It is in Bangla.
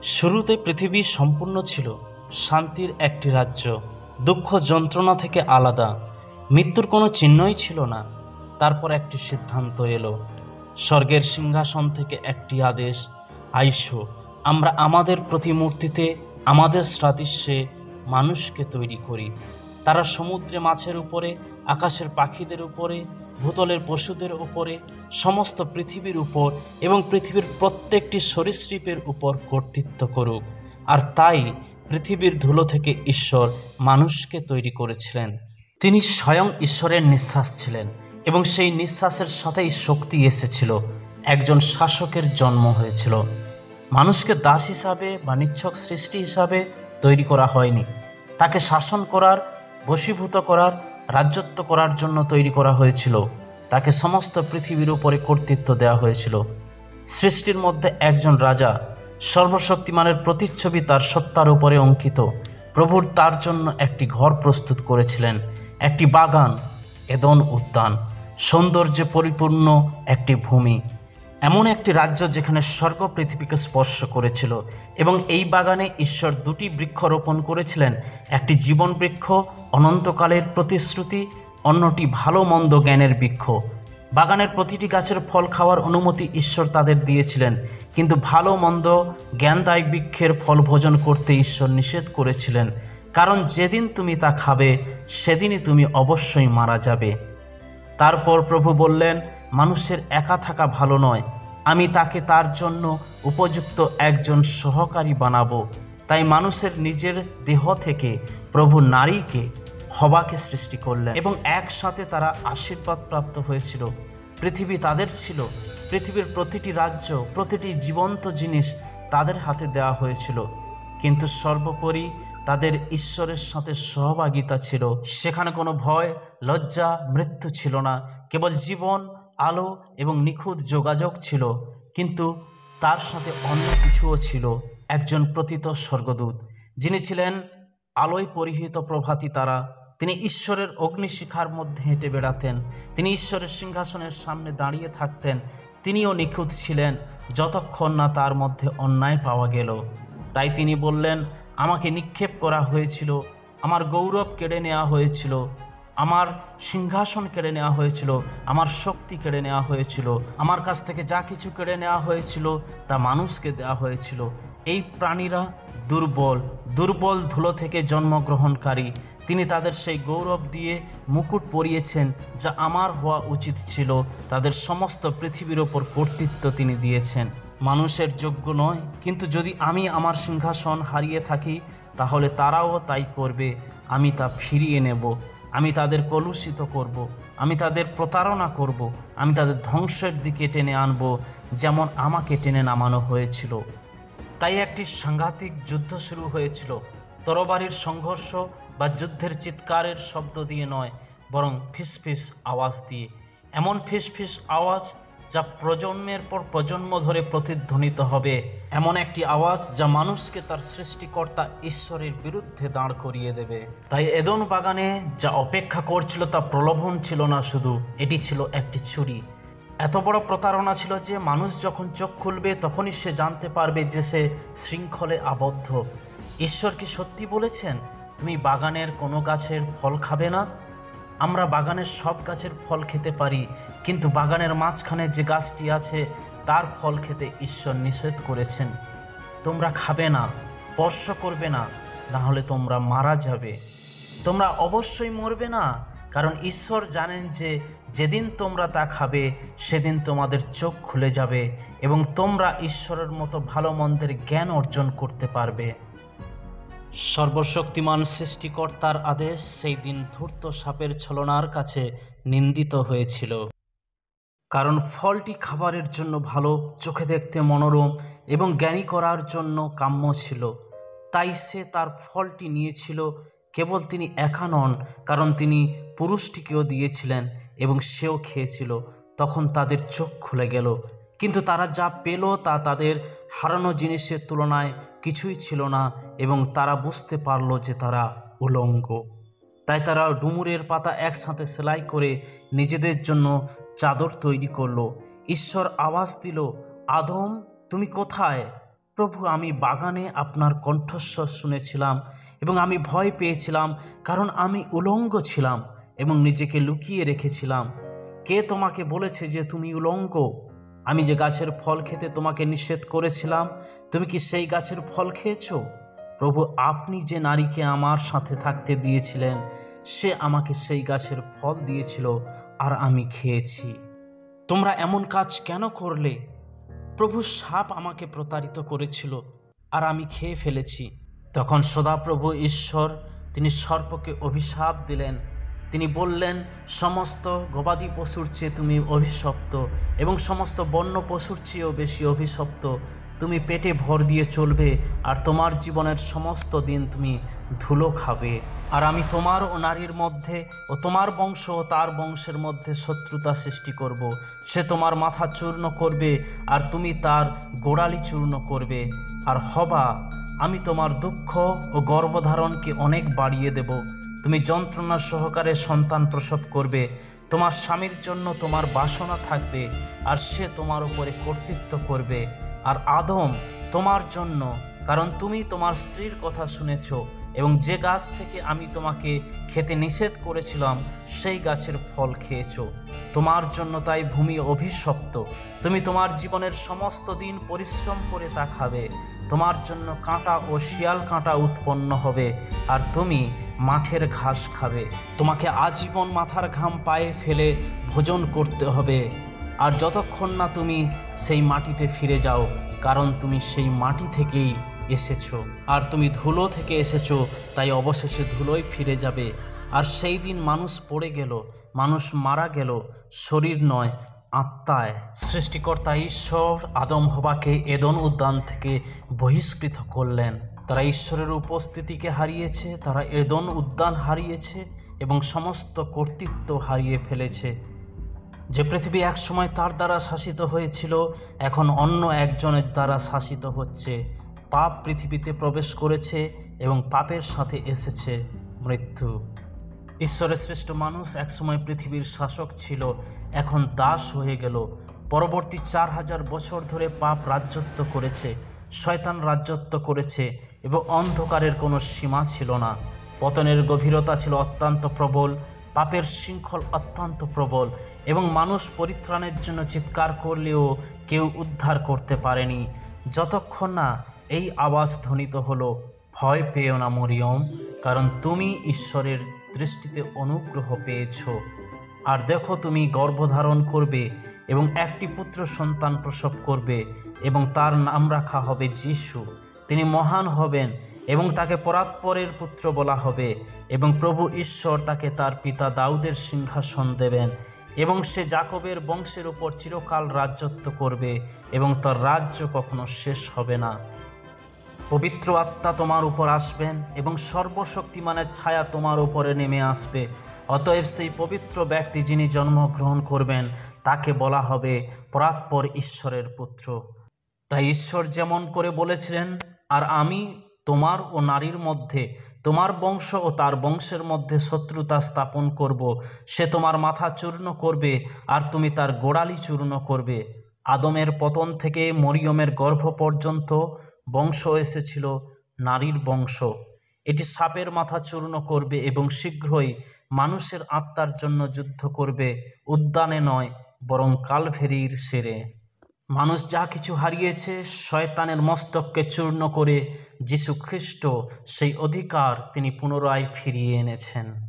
শুরুতে পৃথিবী সম্পূর্ণ ছিল শান্তির একটি রাজ্য, দুঃখ যন্ত্রণা থেকে আলাদা, মৃত্যুর কোনো চিহ্নই ছিল না। তারপর একটি সিদ্ধান্ত এলো, স্বর্গের সিংহাসন থেকে একটি আদেশ, আইসো, আমরা আমাদের প্রতিমূর্তিতে, আমাদের সাদৃশ্যে মানুষকে তৈরি করি। তারা সমুদ্রে মাছের উপরে, আকাশের পাখিদের উপরে, ভূতলের পশুদের উপরে, সমস্ত পৃথিবীর উপর এবং পৃথিবীর প্রত্যেকটি সরীসৃপের উপর কর্তৃত্ব করুক। আর তাই পৃথিবীর ধুলো থেকে ঈশ্বর মানুষকে তৈরি করেছিলেন। তিনি স্বয়ং ঈশ্বরের নিঃশ্বাস ছিলেন এবং সেই নিঃশ্বাসের সাথেই শক্তি এসেছিল। একজন শাসকের জন্ম হয়েছিল। মানুষকে দাস হিসাবে বা নিছক সৃষ্টি হিসাবে তৈরি করা হয়নি। তাকে শাসন করার, বশীভূত করার, রাজত্ব করার জন্য তৈরি করা হয়েছিল। তাকে সমস্ত পৃথিবীর উপরে কর্তৃত্ব দেওয়া হয়েছিল। সৃষ্টির মধ্যে একজন রাজা, সর্বশক্তিমানের প্রতিচ্ছবি তার সত্তার উপরে অঙ্কিত। প্রভুর তার জন্য একটি ঘর প্রস্তুত করেছিলেন, একটি বাগান, এদন উদ্যান, সৌন্দর্যে পরিপূর্ণ একটি ভূমি, এমন একটি রাজ্য যেখানে স্বর্গ পৃথিবীকে স্পর্শ করেছিল। এবং এই বাগানে ঈশ্বর দুটি বৃক্ষ রোপণ করেছিলেন, একটি জীবন বৃক্ষ, অনন্তকালের প্রতিশ্রুতি, অন্যটি ভালো মন্দ জ্ঞানের বৃক্ষ। বাগানের প্রতিটি গাছের ফল খাওয়ার অনুমতি ঈশ্বর তাদের দিয়েছিলেন, কিন্তু ভালো মন্দ জ্ঞানদায়ক বৃক্ষের ফল ভোজন করতে ঈশ্বর নিষেধ করেছিলেন, কারণ যেদিন তুমি তা খাবে সেদিনই তুমি অবশ্যই মারা যাবে। তারপর প্রভু বললেন, মানুষের একা থাকা ভালো নয়, আমি তাকে তার জন্য উপযুক্ত একজন সহকারী বানাবো। তাই মানুষের নিজের দেহ থেকে প্রভু নারীকে, হবাকে সৃষ্টি করলেন এবং একসাথে তারা আশীর্বাদ প্রাপ্ত হয়েছিল। পৃথিবী তাদের ছিল, পৃথিবীর প্রতিটি রাজ্য, প্রতিটি জীবন্ত জিনিস তাদের হাতে দেওয়া হয়েছিল, কিন্তু সর্বোপরি তাদের ঈশ্বরের সাথে সহভাগিতা ছিল। সেখানে কোনো ভয়, লজ্জা, মৃত্যু ছিল না, কেবল জীবন, আলো এবং নিখুঁত যোগাযোগ ছিল। কিন্তু তার সাথে অন্য কিছুও ছিল, একজন প্রথিত স্বর্গদূত, যিনি ছিলেন আলোয় পরিহিত প্রভাতী তারা। তিনি ঈশ্বরের অগ্নিশিখার মধ্যে হেঁটে বেড়াতেন, তিনি ঈশ্বরের সিংহাসনের সামনে দাঁড়িয়ে থাকতেন। তিনিও নিখুঁত ছিলেন যতক্ষণ না তার মধ্যে অন্যায় পাওয়া গেল। তাই তিনি বললেন, আমাকে নিক্ষেপ করা হয়েছিল, আমার গৌরব কেড়ে নেওয়া হয়েছিল, আমার সিংহাসন কেড়ে নেওয়া হয়েছিল, আমার শক্তি কেড়ে নেওয়া হয়েছিল, আমার কাছ থেকে যা কিছু কেড়ে নেওয়া হয়েছিল তা মানুষকে দেওয়া হয়েছিল। এই প্রাণীরা দুর্বল, দুর্বল ধুলো থেকে জন্মগ্রহণকারী। তিনি তাদের সেই গৌরব দিয়ে মুকুট পরিয়েছেন যা আমার হওয়া উচিত ছিল। তাদের সমস্ত পৃথিবীর ওপর কর্তৃত্ব তিনি দিয়েছেন। মানুষের যোগ্য নয়, কিন্তু যদি আমি আমার সিংহাসন হারিয়ে থাকি তাহলে তারাও তাই করবে। আমি তা ফিরিয়ে নেব, আমি তাদের কলুষিত করব, আমি তাদের প্রতারণা করব, আমি তাদের ধ্বংসের দিকে টেনে আনব, যেমন আমাকে টেনে নামানো হয়েছিল। তাই একটি সাংঘাতিক যুদ্ধ শুরু হয়েছিল, তরবারির সংঘর্ষ বা যুদ্ধের চিৎকারের শব্দ দিয়ে নয়, বরং ফিসফিস আওয়াজ দিয়ে। এমন ফিসফিস আওয়াজ যা প্রজন্মের পর প্রজন্ম ধরে প্রতিধ্বনিত হবে, এমন একটি আওয়াজ যা মানুষকে তার সৃষ্টিকর্তা ঈশ্বরের বিরুদ্ধে দাঁড় করিয়ে দেবে। তাই এদন বাগানে যা অপেক্ষা করছিল তা প্রলোভন ছিল না শুধু, এটি ছিল একটি ছুরি। এত বড় প্রতারণা ছিল যে মানুষ যখন চোখ খুলবে তখনই সে জানতে পারবে যে সে শৃঙ্খলে আবদ্ধ। ঈশ্বর কি সত্যি বলেছেন, তুমি বাগানের কোনো গাছের ফল খাবে না? আমরা বাগানের সব গাছের ফল খেতে পারি, কিন্তু বাগানের মাঝখানে যে গাছটি আছে তার ফল খেতে ঈশ্বর নিষেধ করেছেন। তোমরা খাবে না, স্পর্শ করবে না, না হলে তোমরা মারা যাবে। তোমরা অবশ্যই মরবে না, কারণ ঈশ্বর জানেন যে যেদিন তোমরা তা খাবে সেদিন তোমাদের চোখ খুলে যাবে এবং তোমরা ঈশ্বরের মতো ভালো মন্দের জ্ঞান অর্জন করতে পারবে। সর্বশক্তিমান সৃষ্টিকর্তার আদেশ সেই দিন ধূর্ত সাপের ছলনার কাছে নিন্দিত হয়েছিল, কারণ ফলটি খাবারের জন্য ভালো, চোখে দেখতে মনোরম এবং জ্ঞানী করার জন্য কাম্য ছিল। তাই সে তার ফলটি নিয়েছিল। কেবল তিনি একা নন, কারণ তিনি পুরুষটিকেও দিয়েছিলেন এবং সেও খেয়েছিল। তখন তাদের চোখ খুলে গেল, কিন্তু তারা যা পেল তা তাদের হারানো জিনিসের তুলনায় কিছুই ছিল না এবং তারা বুঝতে পারল যে তারা উলঙ্গ। তাই তারা ডুমুরের পাতা একসাথে সেলাই করে নিজেদের জন্য চাদর তৈরি করলো। ঈশ্বর আওয়াজ দিল, আদম তুমি কোথায়? প্রভু, আমি বাগানে আপনার কণ্ঠস্বর শুনেছিলাম এবং আমি ভয় পেয়েছিলাম, কারণ আমি উলঙ্গ ছিলাম এবং নিজেকে লুকিয়ে রেখেছিলাম। কে তোমাকে বলেছে যে তুমি উলঙ্গ? আমি যে গাছের ফল খেতে তোমাকে নিষেধ করেছিলাম, তুমি কি সেই গাছের ফল খেয়েছো? প্রভু, আপনি যে নারীকে আমার সাথে থাকতে দিয়েছিলেন, সে আমাকে সেই গাছের ফল দিয়েছিল আর আমি খেয়েছি। তোমরা এমন কাজ কেন করলে? প্রভু, সাপ আমাকে প্রতারিত করেছিল আর আমি খেয়ে ফেলেছি। তখন সদাপ্রভু ঈশ্বর তিনি সর্পকে অভিশাপ দিলেন। তিনি বললেন, সমস্ত গবাদি পশুর চেয়ে তুমি অভিশপ্ত এবং সমস্ত বন্য পশুর চেয়েও বেশি অভিশপ্ত। তুমি পেটে ভর দিয়ে চলবে আর তোমার জীবনের সমস্ত দিন তুমি ধুলো খাবে। আর আমি তোমার ও নারীর মধ্যে ও তোমার বংশ ও তার বংশের মধ্যে শত্রুতা সৃষ্টি করব। সে তোমার মাথা চূর্ণ করবে আর তুমি তার গোড়ালি চূর্ণ করবে। আর হবা, আমি তোমার দুঃখ ও গর্ভধারণকে অনেক বাড়িয়ে দেব। তুমি যন্ত্রণা সহকারে সন্তান প্রসব করবে। তোমার স্বামীর জন্য তোমার বাসনা থাকবে আর সে তোমার উপরে কর্তৃত্ব করবে। আর আদম তোমার জন্য, কারণ তুমি তোমার স্ত্রীর কথা শুনেছ এবং যে গাছ থেকে আমি তোমাকে খেতে নিষেধ করেছিলাম সেই গাছের ফল খেয়েছ। তোমার জন্য তাই ভূমি অভিশপ্ত। তুমি তোমার জীবনের সমস্ত দিন পরিশ্রম করে তা খাবে। তোমার জন্য কাঁটা ও শিয়াল কাঁটা উৎপন্ন হবে আর তুমি মাঠের ঘাস খাবে। তোমাকে আজীবন মাথার ঘাম পায়ে ফেলে ভোজন করতে হবে, আর যতক্ষণ না তুমি সেই মাটিতে ফিরে যাও, কারণ তুমি সেই মাটি থেকেই এসেছো আর তুমি ধুলো থেকে এসেছো, তাই অবশেষে ধুলোয় ফিরে যাবে। আর সেই দিন মানুষ পড়ে গেল, মানুষ মারা গেল, শরীর নয়, আত্মায়। সৃষ্টিকর্তা ঈশ্বর আদম হওয়াকে এদন উদ্যান থেকে বহিষ্কৃত করলেন। তারা ঈশ্বরের উপস্থিতিকে হারিয়েছে, তারা এদন উদ্যান হারিয়েছে এবং সমস্ত কর্তৃত্ব হারিয়ে ফেলেছে। যে পৃথিবী একসময় তার দ্বারা শাসিত হয়েছিল, এখন অন্য একজনের দ্বারা শাসিত হচ্ছে। পাপ পৃথিবীতে প্রবেশ করেছে এবং পাপের সাথে এসেছে মৃত্যু। ঈশ্বরের সৃষ্ট মানুষ একসময় পৃথিবীর শাসক ছিল, এখন দাস হয়ে গেল। পরবর্তী 4000 বছর ধরে পাপ রাজত্ব করেছে, শয়তান রাজত্ব করেছে এবং অন্ধকারের কোনো সীমা ছিল না। পতনের গভীরতা ছিল অত্যন্ত প্রবল, পাপের শৃঙ্খল অত্যন্ত প্রবল এবং মানুষ পরিত্রাণের জন্য চিৎকার করলেও কেউ উদ্ধার করতে পারেনি, যতক্ষণ না এই আওয়াজ ধ্বনিত হলো, ভয় পেও না মরিয়ম, কারণ তুমি ঈশ্বরের দৃষ্টিতে অনুগ্রহ পেয়েছ। আর দেখো, তুমি গর্ভধারণ করবে এবং একটি পুত্র সন্তান প্রসব করবে এবং তার নাম রাখা হবে যিশু। তিনি মহান হবেন এবং তাকে পরাৎপরের পুত্র বলা হবে এবং প্রভু ঈশ্বর তাকে তার পিতা দাউদের সিংহাসন দেবেন এবং সে যাকবের বংশের উপর চিরকাল রাজত্ব করবে এবং তার রাজ্য কখনো শেষ হবে না। পবিত্র আত্মা তোমার উপর আসবেন এবং সর্বশক্তিমানের ছায়া তোমার উপরে নেমে আসবে। অতএব সেই পবিত্র ব্যক্তি যিনি জন্মগ্রহণ করবেন তাকে বলা হবে পরাৎপর ঈশ্বরের পুত্র। তাই ঈশ্বর যেমন করে বলেছিলেন, আর আমি তোমার ও নারীর মধ্যে, তোমার বংশ ও তার বংশের মধ্যে শত্রুতা স্থাপন করব। সে তোমার মাথা চূর্ণ করবে আর তুমি তার গোড়ালি চূর্ণ করবে। আদমের পতন থেকে মরিয়মের গর্ভ পর্যন্ত বংশ এসেছিল নারীর বংশ। এটি সাপের মাথা চূর্ণ করবে এবং শীঘ্রই মানুষের আত্মার জন্য যুদ্ধ করবে, উদ্যানে নয় বরং কালভেরির সেরে। মানুষ যা কিছু হারিয়েছে, শয়তানের মস্তককে চূর্ণ করে যীশু খ্রিস্ট সেই অধিকার তিনি পুনরায় ফিরিয়ে এনেছেন।